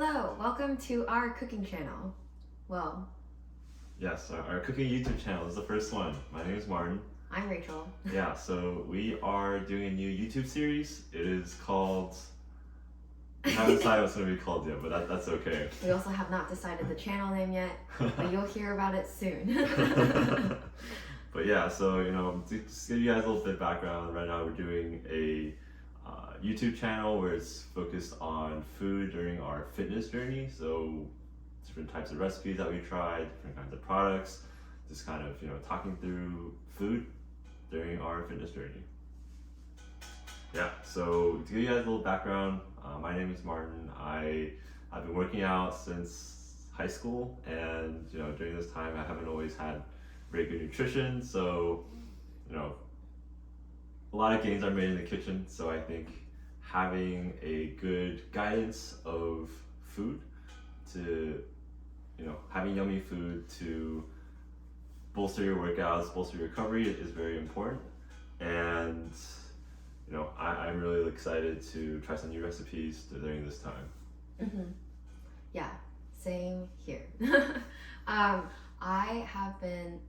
Hello, welcome to our cooking channel. Well, Yes, our cooking YouTube channel is the first one. My name is Martin. I'm Rachel. Yeah, so we are doing a new YouTube series. It is called. We haven't decided what it's going to be called yet, but that's okay. We also have not decided the channel name yet, but you'll hear about it soon. But yeah, so to just give you guys a little bit of background, right now we're doing a YouTube channel where it's focused on food during our fitness journey. So different types of recipes that we tried, different kinds of products, just kind of talking through food during our fitness journey. Yeah, so to give you guys a little background, my name is Martin. I've been working out since high school, and during this time I haven't always had very good nutrition, so a lot of gains are made in the kitchen. So I think having a good guidance of food to having yummy food to bolster your workouts, bolster your recovery is very important. And I'm really excited to try some new recipes during this time. Mm-hmm. Yeah, same here. I have been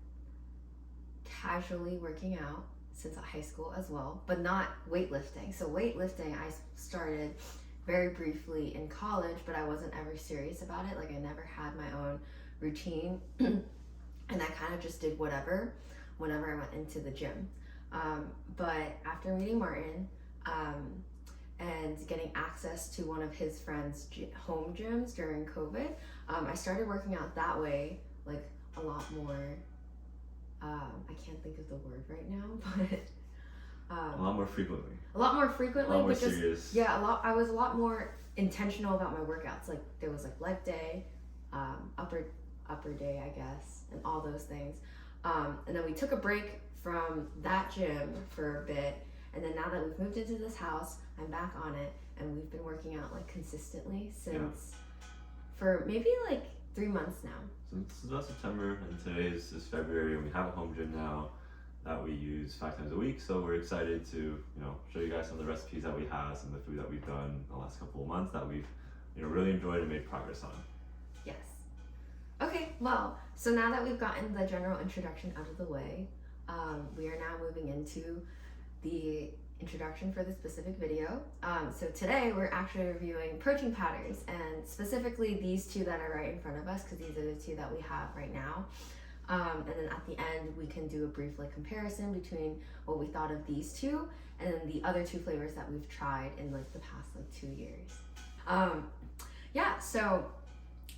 casually working out since high school as well, but not weightlifting. So weightlifting I started very briefly in college, but I wasn't ever serious about it. Like I never had my own routine and I kind of just did whatever whenever I went into the gym. But after meeting Martin and getting access to one of his friends' home gyms during COVID, I started working out that way, like a lot more. I can't think of the word right now, but A lot more frequently. A lot more frequently, A lot more but just serious. yeah, I was a lot more intentional about my workouts. Like there was like leg day, upper day, I guess, and all those things. And then we took a break from that gym for a bit, and then now that we've moved into this house, I'm back on it, and we've been working out like consistently since for maybe like 3 months now. Since about September, and today is February, and we have a home gym now that we use 5 times a week. So we're excited to show you guys some of the recipes that we have, some of the food that we've done the last couple of months that we've really enjoyed and made progress on. Yes. Okay, well, so now that we've gotten the general introduction out of the way, we are now moving into the introduction for the specific video. So today we're actually reviewing protein powders, and specifically these two that are right in front of us, because these are the two that we have right now. And then at the end we can do a brief comparison between what we thought of these two and then the other two flavors that we've tried in the past 2 years. So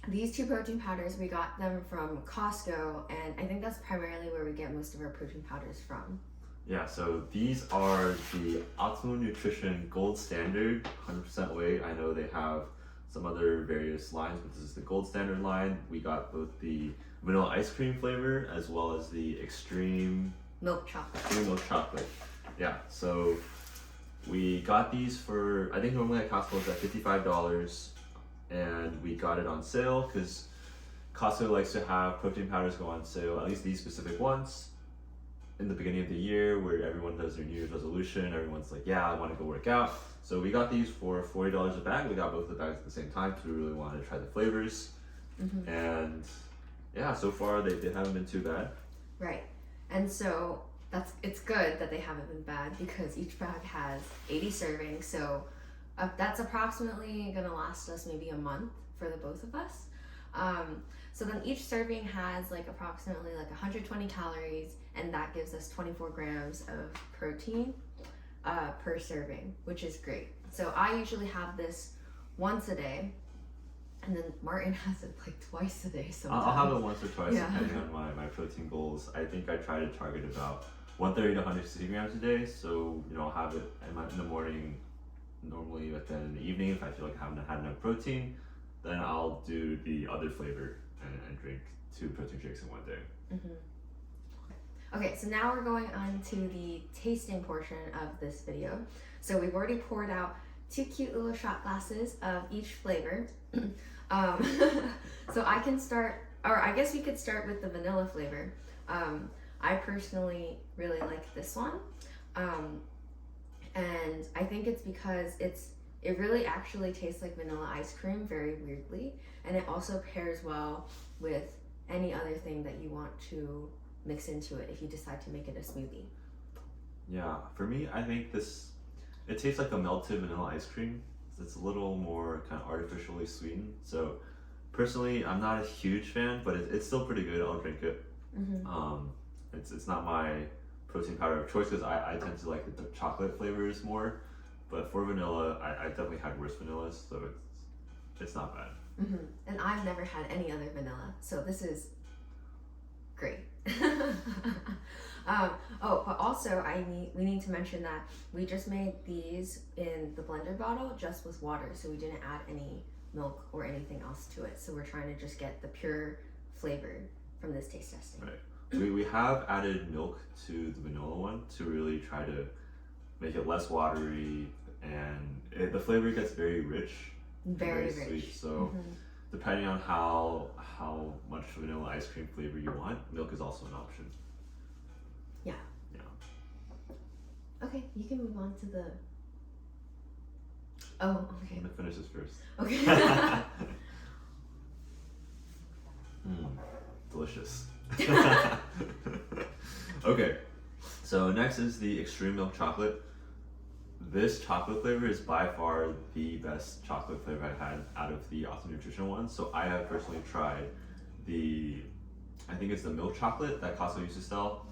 these two protein powders, we got them from Costco, and I think that's primarily where we get most of our protein powders from. Yeah, so these are the Optimum Nutrition Gold Standard 100% whey. I know they have some other various lines, but this is the Gold Standard line. We got both the vanilla ice cream flavor as well as the extreme milk chocolate. Extreme milk chocolate. Yeah, so we got these for, I think normally at Costco it's at $55, and we got it on sale because Costco likes to have protein powders go on sale, at least these specific ones, in the beginning of the year, where everyone does their New Year's resolution. Everyone's like, yeah, I want to go work out. So we got these for $40 a bag. We got both the bags at the same time because we really wanted to try the flavors. Mm-hmm. And yeah, so far they haven't been too bad. Right. And so it's good that they haven't been bad, because each bag has 80 servings. So that's approximately going to last us maybe a month for the both of us. So then each serving has approximately 120 calories, and that gives us 24 grams of protein per serving, which is great. So I usually have this once a day, and then Martin has it twice a day sometimes. I'll have it once or twice depending on my protein goals. I think I try to target about 130 to 160 grams a day. So I'll have it in the morning normally, but then in the evening, if I feel like I haven't had enough protein, then I'll do the other flavor and drink 2 protein shakes in one day. Mm-hmm. Okay, so now we're going on to the tasting portion of this video. So we've already poured out 2 cute little shot glasses of each flavor. So I can start, or I guess we could start with the vanilla flavor. I personally really like this one. And I think it's because it's It really actually tastes like vanilla ice cream very weirdly, and it also pairs well with any other thing that you want to mix into it if you decide to make it a smoothie. Yeah, for me, I think it tastes like a melted vanilla ice cream. It's a little more kind of artificially sweetened. So personally, I'm not a huge fan, but it's still pretty good. I'll drink it. Mm-hmm. It's not my protein powder of choice because I tend to like the chocolate flavors more. But for vanilla, I definitely had worse vanillas, so it's not bad. Mm-hmm. And I've never had any other vanilla, so this is great. But also we need to mention that we just made these in the blender bottle just with water, so we didn't add any milk or anything else to it. So we're trying to just get the pure flavor from this taste testing. Right. We have added milk to the vanilla one to really try to make it less watery, and the flavor gets very rich, Very rich. Sweet. So depending on how much vanilla ice cream flavor you want, milk is also an option. Yeah. Okay, you can move on to the. Oh, okay. I'm gonna finish this first. Okay. Delicious. Okay, so next is the extreme milk chocolate. This chocolate flavor is by far the best chocolate flavor I've had out of the Optimum Nutrition ones. So I have personally tried I think it's the milk chocolate that Costco used to sell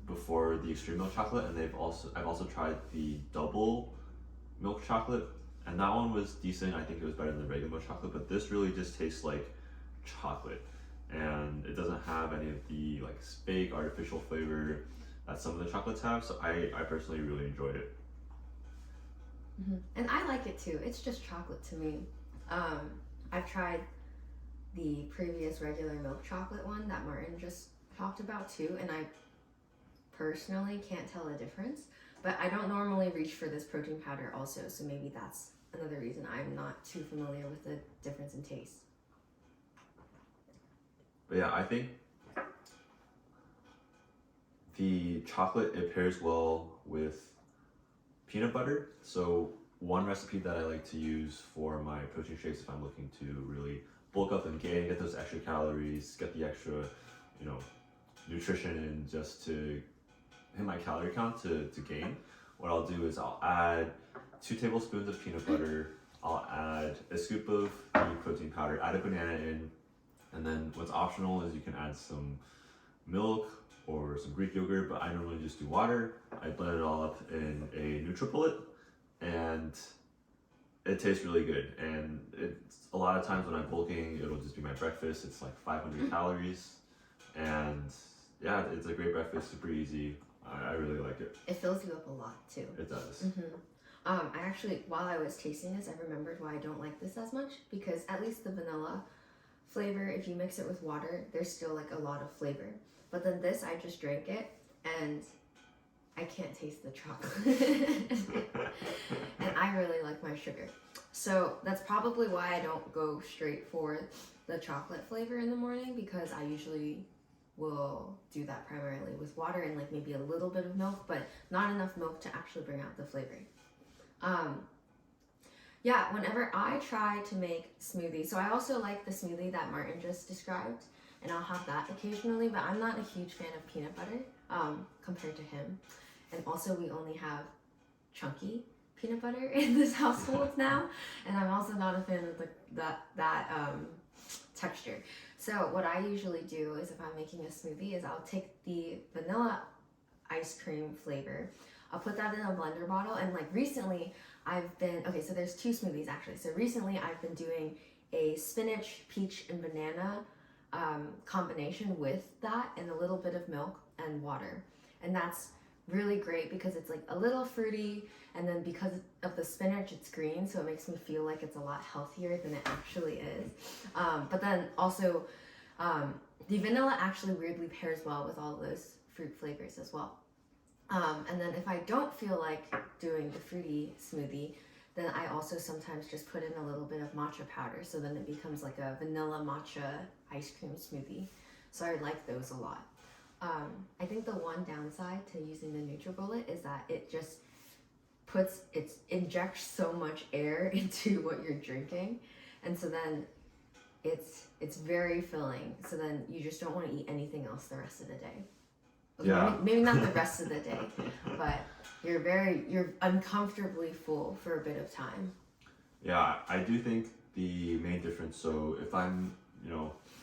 before the extreme milk chocolate, and I've also tried the double milk chocolate, and that one was decent. I think it was better than the regular milk chocolate, but this really just tastes like chocolate, and it doesn't have any of the like fake artificial flavor that some of the chocolates have. So I personally really enjoyed it. Mm-hmm. And I like it too. It's just chocolate to me. I've tried the previous regular milk chocolate one that Martin just talked about too, and I personally can't tell a difference. But I don't normally reach for this protein powder also, so maybe that's another reason I'm not too familiar with the difference in taste. But yeah, I think the chocolate, it pairs well with peanut butter. So one recipe that I like to use for my protein shakes, if I'm looking to really bulk up and gain, get those extra calories, get the extra, nutrition in, just to hit my calorie count to gain, what I'll do is I'll add 2 tablespoons of peanut butter, I'll add a scoop of the protein powder, add a banana in, and then what's optional is you can add some milk or some Greek yogurt, but I normally just do water. I blend it all up in a Nutribullet, and it tastes really good. And it's a lot of times when I'm bulking, it'll just be my breakfast. It's like 500 calories, and yeah, it's a great breakfast, super easy. I really like it. It fills you up a lot too. It does. I actually, while I was tasting this, I remembered why I don't like this as much, because at least the vanilla flavor, if you mix it with water, there's still like a lot of flavor. But then this, I just drank it and I can't taste the chocolate. And I really like my sugar. So that's probably why I don't go straight for the chocolate flavor in the morning, because I usually will do that primarily with water and like maybe a little bit of milk, but not enough milk to actually bring out the flavor. Yeah, whenever I try to make smoothies, so I also like the smoothie that Martin just described, and I'll have that occasionally, but I'm not a huge fan of peanut butter compared to him. And also we only have chunky peanut butter in this household now, and I'm also not a fan of that texture. So what I usually do is, if I'm making a smoothie, is I'll take the vanilla ice cream flavor, I'll put that in a blender bottle, and like recently so there's 2 smoothies actually. So recently I've been doing a spinach, peach, and banana combination with that, and a little bit of milk and water. And that's really great because it's like a little fruity, and then because of the spinach, it's green, so it makes me feel like it's a lot healthier than it actually is. But then also the vanilla actually weirdly pairs well with all those fruit flavors as well. And then if I don't feel like doing the fruity smoothie, then I also sometimes just put in a little bit of matcha powder, so then it becomes like a vanilla matcha ice cream smoothie. So I like those a lot. I think the one downside to using the Nutribullet is that it just injects so much air into what you're drinking, and so then it's very filling. So then you just don't want to eat anything else the rest of the day. Okay, Yeah. maybe not the rest of the day, but you're uncomfortably full for a bit of time. Yeah, I do think the main difference. So if I'm,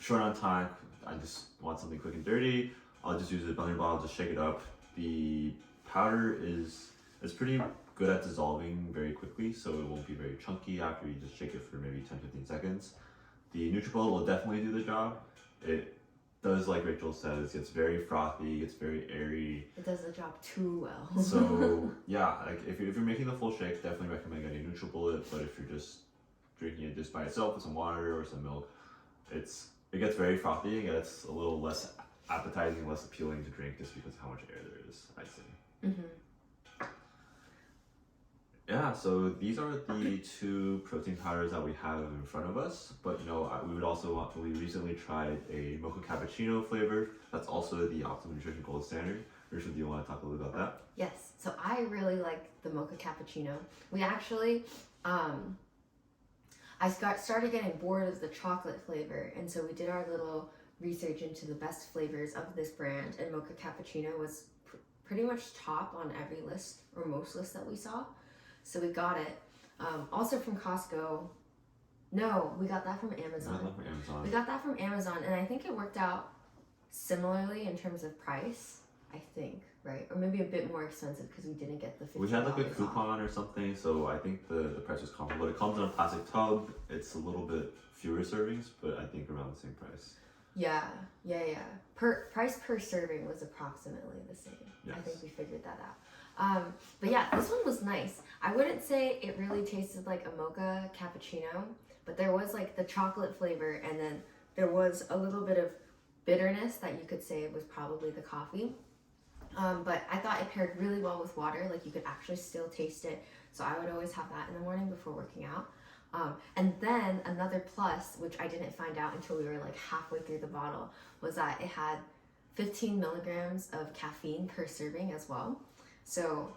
short on time, I just want something quick and dirty. I'll just use a blender bottle, just shake it up. The powder is pretty good at dissolving very quickly, so it won't be very chunky after you just shake it for maybe 10-15 seconds. The Nutribullet will definitely do the job. It does, like Rachel says, gets very frothy, gets very airy. It does the job too well. So yeah, like if you're making the full shake, definitely recommend getting Nutribullet. But if you're just drinking it just by itself with some water or some milk, it gets very frothy and gets a little less appetizing, less appealing to drink just because of how much air there is, I'd say. Mm-hmm. Yeah, so these are the two protein powders that we have in front of us. But we recently tried a mocha cappuccino flavor. That's also the Optimum Nutrition Gold Standard. Rachel, do you want to talk a little bit about that? Yes, so I really like the mocha cappuccino. We actually, I started getting bored of the chocolate flavor, and so we did our little research into the best flavors of this brand, and mocha cappuccino was pretty much top on every list, or most lists that we saw. So we got it. Also from Costco. No, we got that from Amazon. Not from Amazon. We got that from Amazon, and I think it worked out similarly in terms of price, I think, right? Or maybe a bit more expensive because we didn't get the $50 We had like a off. coupon or something, so I think the price was comparable. But it comes in a plastic tub. It's a little bit fewer servings, but I think around the same price. Yeah. Price per serving was approximately the same. Yes. I think we figured that out. But yeah, this one was nice. I wouldn't say it really tasted like a mocha cappuccino, but there was like the chocolate flavor, and then there was a little bit of bitterness that you could say was probably the coffee. But I thought it paired really well with water. Like you could actually still taste it. So I would always have that in the morning before working out. And then another plus, which I didn't find out until we were like halfway through the bottle, was that it had 15 milligrams of caffeine per serving as well. So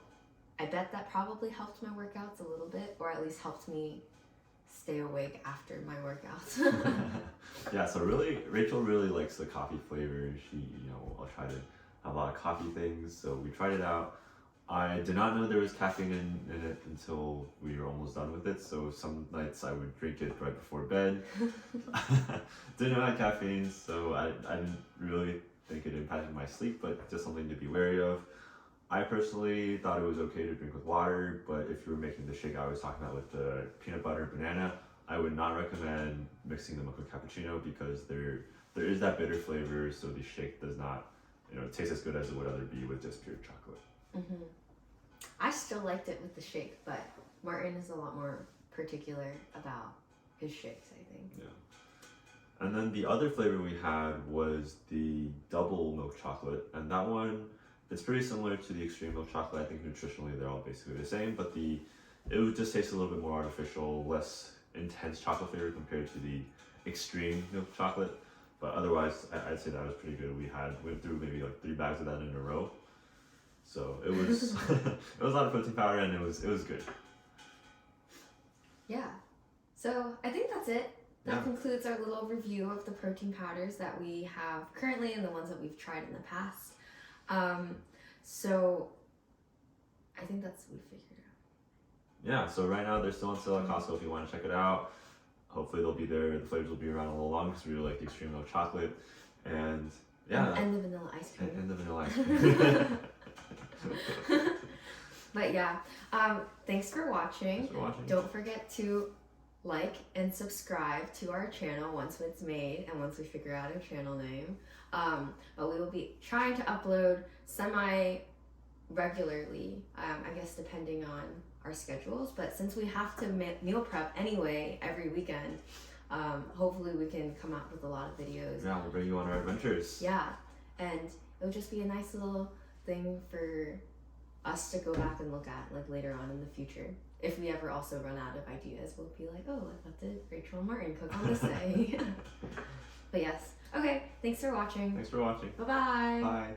I bet that probably helped my workouts a little bit, or at least helped me stay awake after my workouts. Yeah, so Rachel really likes the coffee flavor. She, I'll try to have a lot of coffee things. So we tried it out. I did not know there was caffeine in it until we were almost done with it. So some nights I would drink it right before bed. Didn't know it had caffeine, so I didn't really think it impacted my sleep, but just something to be wary of. I personally thought it was okay to drink with water, but if you were making the shake I was talking about with the peanut butter and banana, I would not recommend mixing the mocha cappuccino because there is that bitter flavor, so the shake does not taste as good as it would other be with just pure chocolate. Mm-hmm. I still liked it with the shake, but Martin is a lot more particular about his shakes, I think. Yeah. And then the other flavor we had was the double milk chocolate, and that one, it's pretty similar to the extreme milk chocolate. I think nutritionally they're all basically the same, but it would just taste a little bit more artificial, less intense chocolate flavor compared to the extreme milk chocolate. But otherwise, I'd say that was pretty good. We went through maybe like 3 bags of that in a row. So it was it was a lot of protein powder, and it was good. Yeah. So I think that's it. That Yeah. concludes our little review of the protein powders that we have currently and the ones that we've tried in the past. So I think that's what we figured out. Yeah, so right now they're still on sale at Costco if you want to check it out. Hopefully they'll be there. The flavors will be around a little longer because we really like the extreme milk chocolate. And yeah. And the vanilla ice cream. And the vanilla ice cream. But yeah, thanks for watching. Thanks for watching. Don't forget to like and subscribe to our channel once it's made and once we figure out a channel name. But we will be trying to upload semi-regularly, I guess depending on our schedules. But since we have to meal prep anyway every weekend, hopefully we can come up with a lot of videos. Yeah, we'll bring you on our adventures. Yeah, and it'll just be a nice little thing for us to go back and look at like later on in the future. If we ever also run out of ideas, we'll be like, oh, what did Rachel and Martin cook on this day? But yes. Okay, thanks for watching. Thanks for watching. Bye-bye. Bye.